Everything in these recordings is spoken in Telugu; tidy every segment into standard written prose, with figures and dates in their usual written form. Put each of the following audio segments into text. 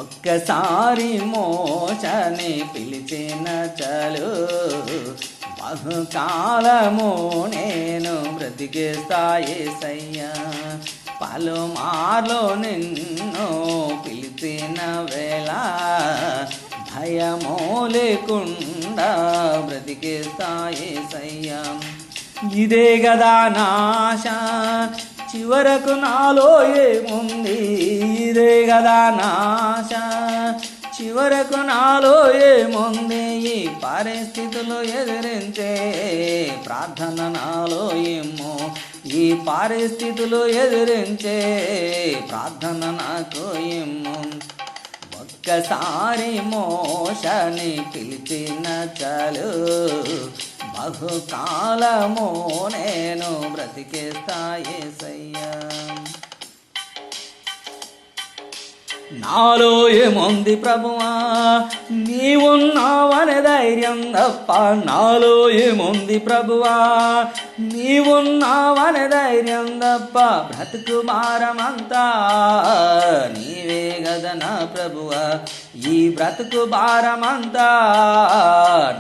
ఒక్కసారి మోసని పిలిచిన చాలు, బహుకాలము నేను బ్రతికేస్తా యేసయ్యా. పలుమార్లు నిన్ను పిలిచిన వేళ భయము లేకుండా బ్రతికేస్తా యేసయ్యా. ఇదే గదా నాశ, చివరకు నాలో ఏముంది? ఇదే గదా నాశ, చివరకు నాలో ఏముంది? ఈ పరిస్థితులు ఎదిరించే ప్రార్థన నాలో ఏమో, ఈ పరిస్థితులు ఎదిరించే ప్రార్థన నాకు ఏమో. ఒక్కసారి మోసని పిలిచిన చాలు, బహుకాలము నేను బ్రతికేస్తా యేసయ్యా. నాలో ఏముంది ప్రభువా, నీవున్నావనే ధైర్యం తప్ప. నాలో ఏముంది ప్రభువా, నీవున్నావనే ధైర్యం తప్ప. బ్రతుకు భారమంతా నీవే గదనా ప్రభువా, ఈ బ్రతుకు భారమంతా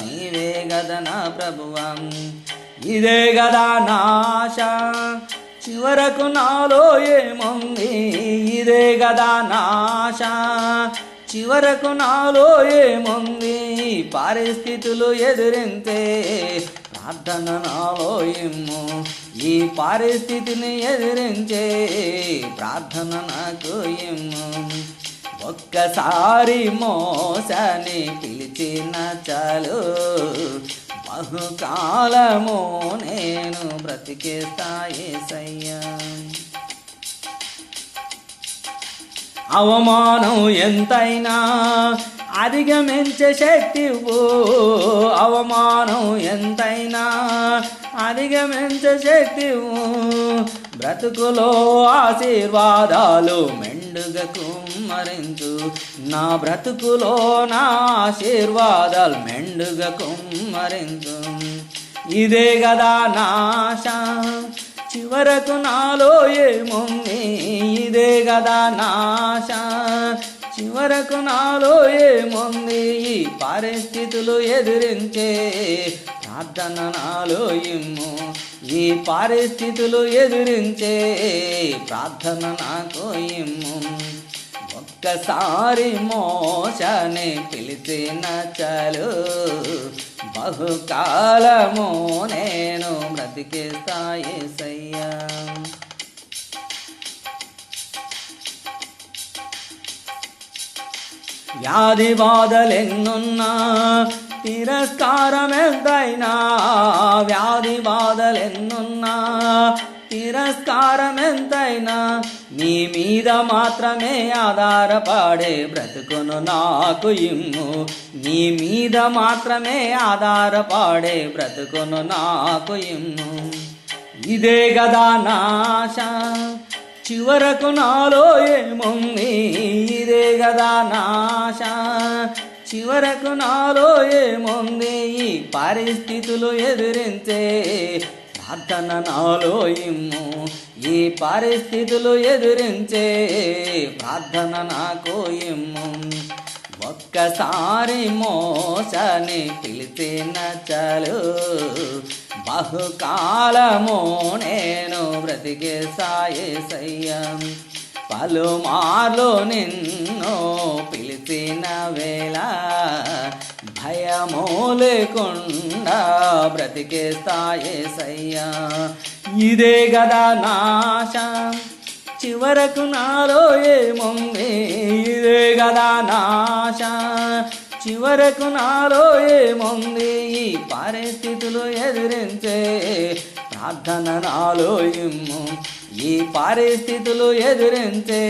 నీవే గదనా ప్రభువా. ఇదే గదా నాశ, చివరకు నాలో ఏముంది? ఇదే గదా నాశ, చివరకు నాలో ఏముంది? పరిస్థితులు ఎదిరింతే ప్రార్థన నాలో ఏమో, ఈ పరిస్థితిని ఎదిరించే ప్రార్థన నాకు ఏమో. ఒక్కసారి మోసని పిలిచిన చాలు, బహుకాలము నేను బ్రతికేస్తా యేసయ్యా. అవమానం ఎంతైనా అధిగమించే శక్తివు, అవమానం ఎంతైనా అధిగమించే శక్తివు. బ్రతుకులో ఆశీర్వాదాలు మెండుగా కుమ్మరించు, నా బ్రతుకులో నా ఆశీర్వాదాలు మెండుగా కుమ్మరించు. ఇదే గదా నాశ, చివరకు నాలో ఏముంది? ఇదే గదా నాశ, చివరకు నాలో ఏముంది? ఈ పరిస్థితులు ఎదిరించే ప్రార్థన నాలో ఇమ్ము, ఈ పరిస్థితులు ఎదిరించే ప్రార్థన నాకు ఇమ్ము. ఒక్కసారి మోసని పిలిచిన చాలు, బహుకాలము నేను బ్రతికేస్తా యేసయ్యా. వ్యాధి బాధలెన్నున్నా తిరస్కారం ఎంతైనా, వ్యాధి బాధలెన్నున్నా తిరస్కారం ఎంతైనా, నీ మీద మాత్రమే ఆధారపడే బ్రతుకును నాకు ఇమ్ము, నీ మీద మాత్రమే ఆధారపడే బ్రతుకును నాకు ఇమ్ము. ఇదే గదా నాశ, చివరకు నాలో ఏముంది? ఇదే గదా నాశ, చివరకు నాలో ఏముంది? ఈ పరిస్థితులు ఎదిరించే ప్రార్థన నాలో ఇమ్ము, ఈ పరిస్థితులు ఎదిరించే ప్రార్థన నాకు ఇమ్ము. ఒక్కసారి మోసని పిలిచిన చాలు, బహుకాలము నేను బ్రతికేస్తా యేసయ్యా. పలుమార్లు నిన్ను పిలిచిన వేళ భయము లేకుండా బ్రతికేస్తా యేసయ్యా. ఇదే గదా నాశ, చివరకు నాలో ఏముంది? ఇదే గదా నాశ, చివరకు నాలో ఏముంది? ఈ పరిస్థితులు ఎదిరించే ప్రార్థన నాలో ఇమ్ము, ఈ పరిస్థితులు ఎదిరించే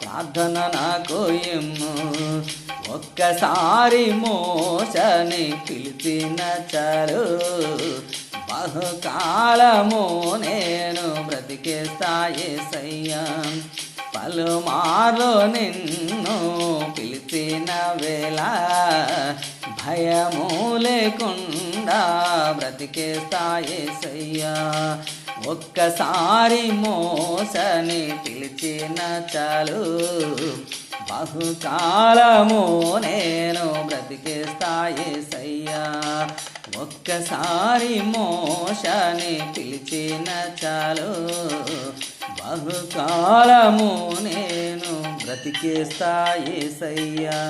ప్రార్థన నాకు ఇమ్ము. ఒక్కసారి మోసని పిలిచిన చాలు, బహుకాలము నేను బ్రతికేస్తా యేసయ్యా. పలుమార్లు నిన్ను పిలిచిన వేళ భయము లేకుండా బ్రతికేస్తా యేసయ్యా. ఒక్కసారి మోసని పిలిచిన చాలు, బహుకాలము నేను బ్రతికేస్తా యేసయ్యా. ఒక్కసారి మోషని పిలిచిన చాలు, బహుకాలము నేను బ్రతికేస్తా యేసయ్యా.